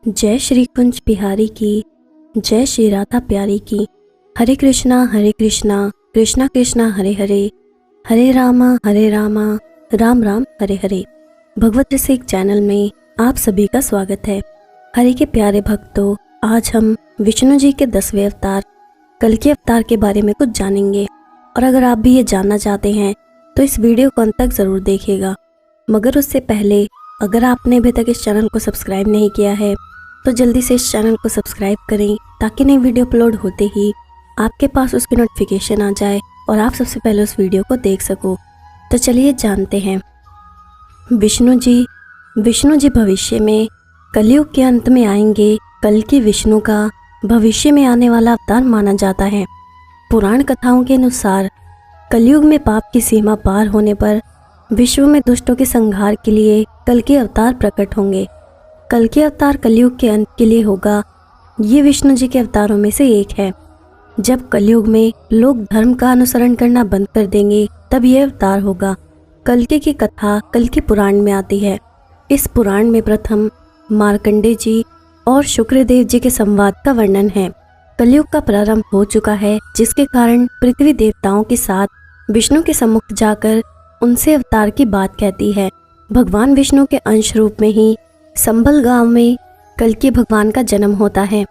जय श्री कुंज बिहारी की, जय श्री राधा प्यारी की। हरे कृष्णा कृष्णा कृष्णा हरे हरे, हरे रामा राम राम हरे हरे। भगवत रसिक चैनल में आप सभी का स्वागत है। हरे के प्यारे भक्तों, आज हम विष्णु जी के 10वें अवतार कल्कि अवतार के बारे में कुछ जानेंगे। और अगर आप भी ये जानना चाहते हैं तो इस वीडियो को अंत तक ज़रूर देखिएगा। मगर उससे पहले अगर आपने अभी तक इस चैनल को सब्सक्राइब नहीं किया है तो जल्दी से इस चैनल को सब्सक्राइब करें, ताकि नई वीडियो अपलोड होते ही आपके पास उसकी नोटिफिकेशन आ जाए और आप सबसे पहले उस वीडियो को देख सको। तो चलिए जानते हैं। विष्णु जी भविष्य में कलयुग के अंत में आएंगे। कल्कि विष्णु का भविष्य में आने वाला अवतार माना जाता है। पुराण कथाओं के अनुसार कलयुग में पाप की सीमा पार होने पर विश्व में दुष्टों के संहार के लिए कल्कि अवतार प्रकट होंगे। कल्कि अवतार कलयुग के अंत के लिए होगा। ये विष्णु जी के अवतारों में से एक है। जब कलयुग में लोग धर्म का अनुसरण करना बंद कर देंगे तब यह अवतार होगा। कल्कि की कथा कल्कि पुराण में आती है। इस पुराण में प्रथम मार्कंडेय जी और शुक्रदेव जी के संवाद का वर्णन है। कलयुग का प्रारंभ हो चुका है, जिसके कारण पृथ्वी देवताओं के साथ विष्णु के सम्मुख जाकर उनसे अवतार की बात कहती है। भगवान विष्णु के अंश रूप में ही संभल गांव में कल्कि भगवान का जन्म होता है।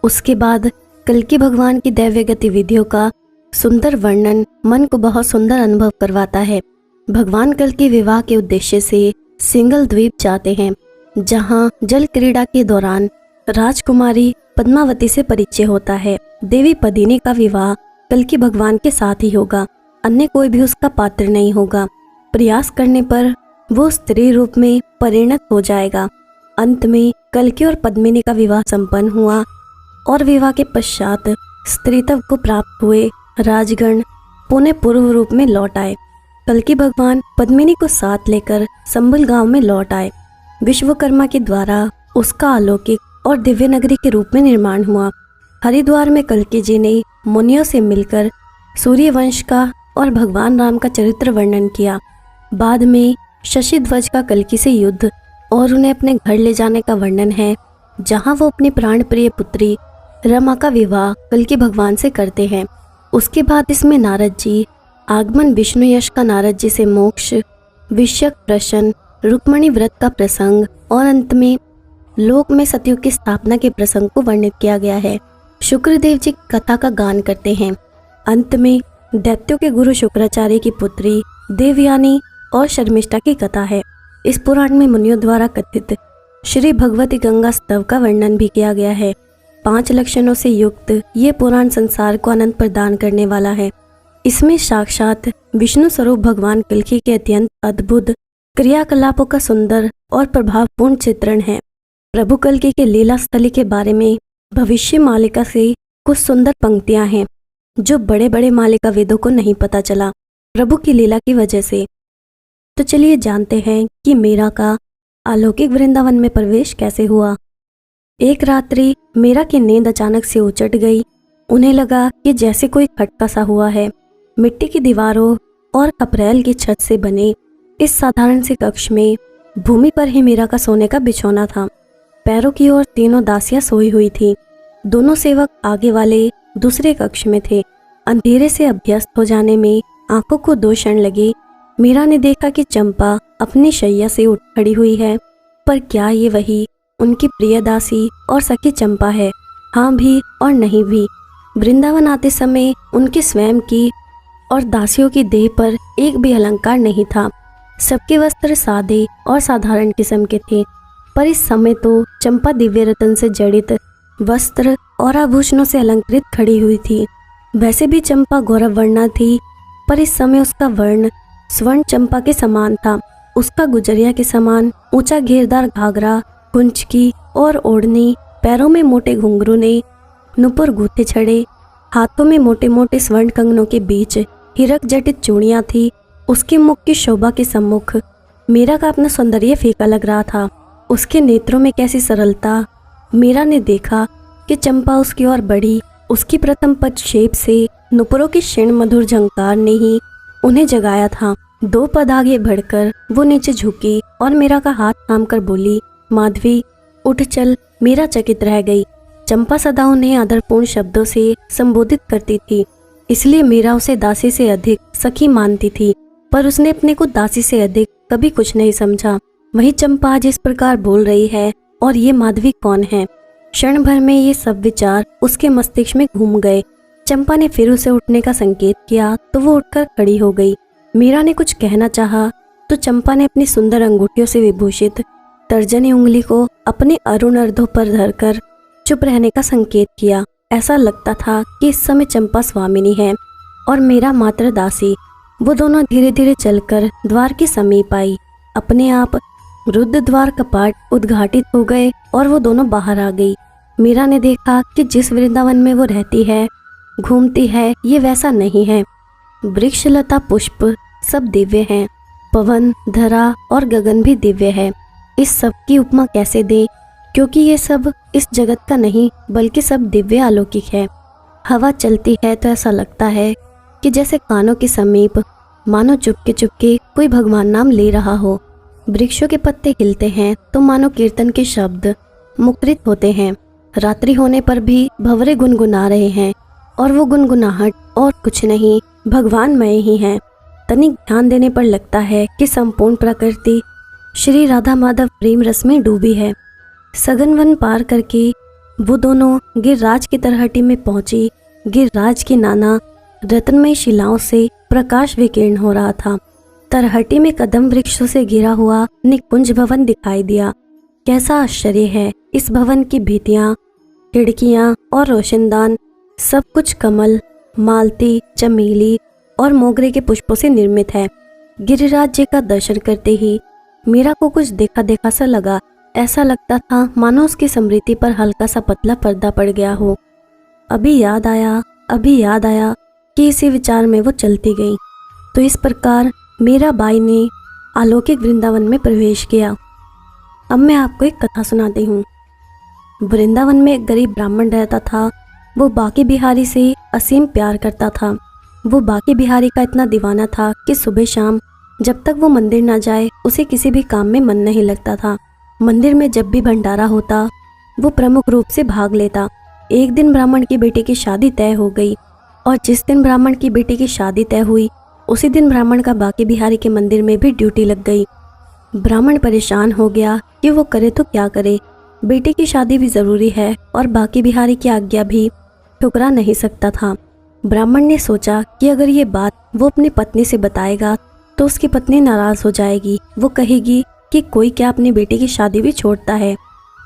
उसके बाद कल्कि भगवान की दैवीय गतिविधियों का सुंदर वर्णन मन को बहुत सुंदर अनुभव करवाता है। भगवान कल्कि विवाह के उद्देश्य से सिंगल द्वीप जाते हैं, जहां जल क्रीड़ा के दौरान राजकुमारी पद्मावती से परिचय होता है। देवी पदिनी का विवाह कल्कि भगवान के साथ ही होगा, अन्य कोई भी उसका पात्र नहीं होगा। प्रयास करने पर वो स्त्री रूप में परिणत हो जाएगा। अंत में कल्कि और पद्मिनी का विवाह संपन्न हुआ और विवाह के पश्चात स्त्रीत्व को प्राप्त हुए राजगण पुनः पूर्व रूप में लौट आए। कल्कि भगवान पद्मिनी को साथ लेकर संभल गांव में लौट आए। विश्वकर्मा के द्वारा उसका अलौकिक और दिव्य नगरी के रूप में निर्माण हुआ। हरिद्वार में कल्कि जी ने मुनियों से मिलकर सूर्य वंश का और भगवान राम का चरित्र वर्णन किया। बाद में शशि ध्वज का कल्कि से युद्ध और उन्हें अपने घर ले जाने का वर्णन है, जहां वो अपनी प्राण प्रिय पुत्री रमा का विवाह कल्कि भगवान से करते हैं। उसके बाद इसमें नारद जी आगमन, विष्णु यश का नारद जी से मोक्ष, विष्यक प्रश्न, रुक्मणी व्रत का प्रसंग और अंत में लोक में सतयुग की स्थापना के प्रसंग को वर्णित किया गया है। शुक्रदेव जी कथा का गान करते हैं। अंत में दैत्यों के गुरु शुक्राचार्य की पुत्री देवयानी और शर्मिष्ठा की कथा है। इस पुराण में मुनियों द्वारा कथित श्री भगवती गंगा स्तव का वर्णन भी किया गया है। 5 लक्षणों से युक्त ये पुराण संसार को आनंद प्रदान करने वाला है। इसमें साक्षात विष्णु स्वरूप भगवान कल्कि के अत्यंत अद्भुत क्रियाकलापों का सुंदर और प्रभावपूर्ण चित्रण है। प्रभु कल्कि के लीला स्थली के बारे में भविष्य मालिका से कुछ सुंदर पंक्तियां हैं, जो बड़े बड़े मालिका वेदों को नहीं पता चला प्रभु की लीला की वजह से। तो चलिए जानते हैं कि मीरा का अलौकिक वृंदावन में प्रवेश कैसे हुआ। एक रात्रि मीरा की नींद अचानक से उचट गई। उन्हें लगा कि जैसे कोई खटका सा हुआ है। मिट्टी की दीवारों और कपरैल की छत से बने इस साधारण से कक्ष में भूमि पर ही मीरा का सोने का बिछौना था। पैरों की ओर तीनों दासियां सोई हुई थी। दोनों सेवक आगे वाले दूसरे कक्ष में थे। अंधेरे से अभ्यस्त हो जाने में आंखों को 2 क्षण लगे। मीरा ने देखा कि चंपा अपनी शैया से उठ खड़ी हुई है, पर क्या ये वही उनकी प्रिय दासी और सखी चंपा है? हाँ भी और नहीं भी। वृंदावन आते समय उनके स्वयं की और दासियों की देह पर एक भी अलंकार नहीं था। सबके वस्त्र सादे और साधारण किस्म के थे, पर इस समय तो चंपा दिव्य रतन से जड़ित वस्त्र और आभूषणों से अलंकृत खड़ी हुई थी। वैसे भी चंपा गौरव वर्णा थी, पर इस समय उसका वर्ण स्वर्ण चंपा के समान था। उसका गुजरिया के समान ऊंचा घेरदार घाघरा, कुंचकी और ओढ़नी, पैरों में मोटे घुंघरू ने नुपुर गूथे छड़े, हाथों में मोटे मोटे स्वर्ण कंगनों के बीच हीरक जटित चूड़ियां थी। उसके मुख की शोभा के सम्मुख मीरा का अपना सौंदर्य फीका लग रहा था। उसके नेत्रों में कैसी सरलता। मीरा ने देखा कि चंपा उसकी ओर बढ़ी। उसकी प्रथम पदक्षेप से नुपुरों की क्षीण मधुर झंकार ने ही उन्हें जगाया था। 2 पद आगे बढ़कर वो नीचे झुकी और मीरा का हाथ थाम कर बोली, माधवी उठ चल, मीरा चकित रह गई। चंपा सदा उन्हें आदरपूर्ण शब्दों से संबोधित करती थी, इसलिए मीरा उसे दासी से अधिक सखी मानती थी, पर उसने अपने को दासी से अधिक कभी कुछ नहीं समझा। वही चंपा आज इस प्रकार बोल रही है और ये माधवी कौन है? क्षण भर में ये सब विचार उसके मस्तिष्क में घूम गए। चंपा ने फिर उसे उठने का संकेत किया तो वो उठकर खड़ी हो गई। मीरा ने कुछ कहना चाहा तो चंपा ने अपनी सुंदर अंगूठियों से विभूषित तर्जनी उंगली को अपने अरुण अर्धों पर धरकर चुप रहने का संकेत किया। ऐसा लगता था कि इस समय चंपा स्वामिनी है और मीरा मात्र दासी। वो दोनों धीरे धीरे चलकर द्वार के समीप आई। अपने आप रुद्ध द्वार कपाट उद्घाटित हो गए और वो दोनों बाहर आ गई। मीरा ने देखा कि जिस वृंदावन में वो रहती है, घूमती है, ये वैसा नहीं है। वृक्ष, लता, पुष्प सब दिव्य हैं। पवन, धरा और गगन भी दिव्य है। इस सब की उपमा कैसे दें, क्योंकि ये सब इस जगत का नहीं बल्कि सब दिव्य अलौकिक है। हवा चलती है तो ऐसा लगता है कि जैसे कानों के समीप मानो चुपके चुपके कोई भगवान नाम ले रहा हो। वृक्षों के पत्ते हिलते हैं तो मानो कीर्तन के शब्द मुखरित होते हैं। रात्रि होने पर भी भंवरे गुनगुना रहे हैं और वो गुनगुनाहट और कुछ नहीं भगवानमय ही है। तनिक ध्यान देने पर लगता है कि संपूर्ण प्रकृति श्री राधा माधव प्रेम रस में डूबी है। सघन वन पार करके वो दोनों गिरिराज की तरहटी में पहुंची। गिरिराज की नाना रत्नमय शिलाओं से प्रकाश विकीर्ण हो रहा था। तरहटी में कदम वृक्षों से घिरा हुआ निकुंज भवन दिखाई दिया। कैसा आश्चर्य है! इस भवन की भित्तियां, खिड़कियां और रोशनदान सब कुछ कमल, मालती, चमेली और मोगरे के पुष्पों से निर्मित है। गिरिराज जी का दर्शन करते ही मीरा को कुछ देखा देखा सा लगा। ऐसा लगता था मानो उसकी स्मृति पर हल्का सा पतला पर्दा पड़ गया हो। अभी याद आया कि इसी विचार में वो चलती गई। तो इस प्रकार मीराबाई ने अलौकिक वृंदावन में प्रवेश किया। अब मैं आपको एक कथा सुनाती हूँ। वृंदावन में एक गरीब ब्राह्मण रहता था। वो बांके बिहारी से असीम प्यार करता था। वो बांके बिहारी का इतना दीवाना था कि सुबह शाम जब तक वो मंदिर ना जाए उसे किसी भी काम में मन नहीं लगता था। मंदिर में जब भी भंडारा होता वो प्रमुख रूप से भाग लेता। एक दिन ब्राह्मण की बेटी की शादी तय हो गई और जिस दिन ब्राह्मण की बेटी की शादी तय हुई उसी दिन ब्राह्मण का बांके बिहारी के मंदिर में भी ड्यूटी लग गई। ब्राह्मण परेशान हो गया कि वो करे तो क्या करे। बेटी की शादी भी जरूरी है और बांके बिहारी की आज्ञा भी ठुकरा नहीं सकता था। ब्राह्मण ने सोचा कि अगर ये बात वो अपनी पत्नी से बताएगा तो उसकी पत्नी नाराज हो जाएगी। वो कहेगी कि कोई क्या अपनी बेटी की शादी भी छोड़ता है।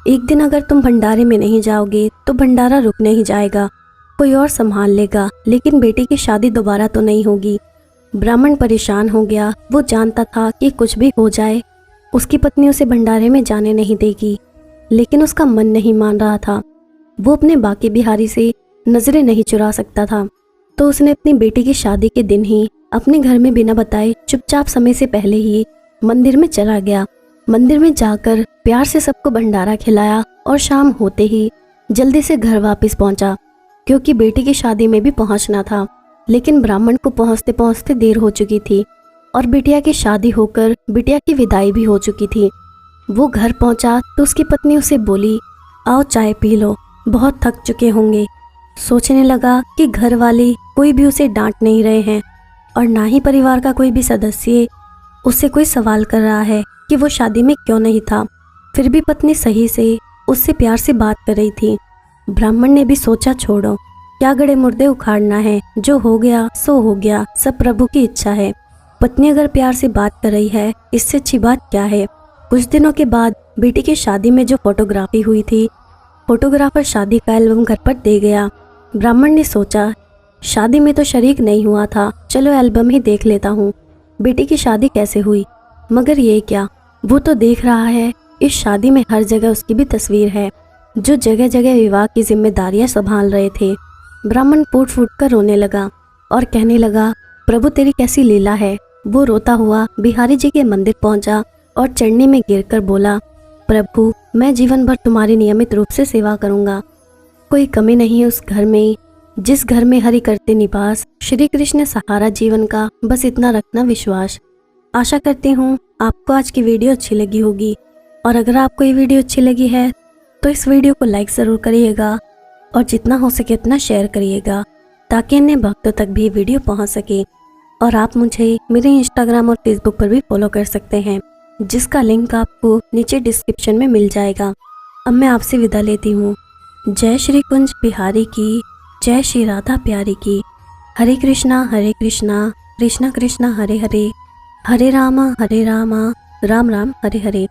एक दिन अगर तुम भंडारे में नहीं जाओगे तो भंडारा रुक नहीं जाएगा, कोई और संभाल लेगा, लेकिन बेटी की शादी दोबारा तो नहीं होगी। ब्राह्मण परेशान हो गया। वो जानता था कि कुछ भी हो जाए उसकी पत्नी उसे भंडारे में जाने नहीं देगी, लेकिन उसका मन नहीं मान रहा था। वो अपने बांके बिहारी से नजरें नहीं चुरा सकता था। तो उसने अपनी बेटी की शादी के दिन ही अपने घर में बिना बताए चुपचाप समय से पहले ही मंदिर में चला गया। मंदिर में जाकर प्यार से सबको भंडारा खिलाया और शाम होते ही जल्दी से घर वापस पहुंचा, क्योंकि बेटी की शादी में भी पहुंचना था। लेकिन ब्राह्मण को पहुंचते पहुंचते देर हो चुकी थी और बिटिया की शादी होकर बिटिया की विदाई भी हो चुकी थी। वो घर पहुंचा तो उसकी पत्नी उसे बोली, आओ चाय पी लो, बहुत थक चुके होंगे। सोचने लगा कि घर वाले कोई भी उसे डांट नहीं रहे हैं और ना ही परिवार का कोई भी सदस्य उससे कोई सवाल कर रहा है कि वो शादी में क्यों नहीं था। फिर भी पत्नी सही से उससे प्यार से बात कर रही थी। ब्राह्मण ने भी सोचा, छोड़ो, क्या गड़े मुर्दे उखाड़ना है, जो हो गया सो हो गया, सब प्रभु की इच्छा है। पत्नी अगर प्यार से बात कर रही है इससे अच्छी बात क्या है। कुछ दिनों के बाद बेटी की शादी में जो फोटोग्राफी हुई थी, फोटोग्राफर शादी का एल्बम घर पर दे गया। ब्राह्मण ने सोचा, शादी में तो शरीक नहीं हुआ था, चलो एल्बम ही देख लेता हूँ, बेटी की शादी कैसे हुई। मगर ये क्या, वो तो देख रहा है इस शादी में हर जगह उसकी भी तस्वीर है, जो जगह जगह विवाह की जिम्मेदारियां संभाल रहे थे। ब्राह्मण फूट फूट कर रोने लगा और कहने लगा, प्रभु तेरी कैसी लीला है। वो रोता हुआ बिहारी जी के मंदिर पहुंचा और चरनी में गिरकर बोला, प्रभु मैं जीवन भर तुम्हारी नियमित रूप से सेवा करूंगा। कोई कमी नहीं है उस घर में जिस घर में हरि करते निवास, श्री कृष्ण सहारा जीवन का, बस इतना रखना विश्वास। आशा करती हूँ आपको आज की वीडियो अच्छी लगी होगी और अगर आपको ये वीडियो अच्छी लगी है तो इस वीडियो को लाइक ज़रूर करिएगा और जितना हो सके उतना शेयर करिएगा ताकि अन्य भक्तों तक भी वीडियो पहुंच सके। और आप मुझे मेरे इंस्टाग्राम और फेसबुक पर भी फॉलो कर सकते हैं, जिसका लिंक आपको नीचे डिस्क्रिप्शन में मिल जाएगा। अब मैं आपसे विदा लेती हूँ। जय श्री कुंज बिहारी की, जय श्री राधा प्यारी की। हरे कृष्णा कृष्णा कृष्णा हरे हरे, हरे रामा राम राम हरे हरे।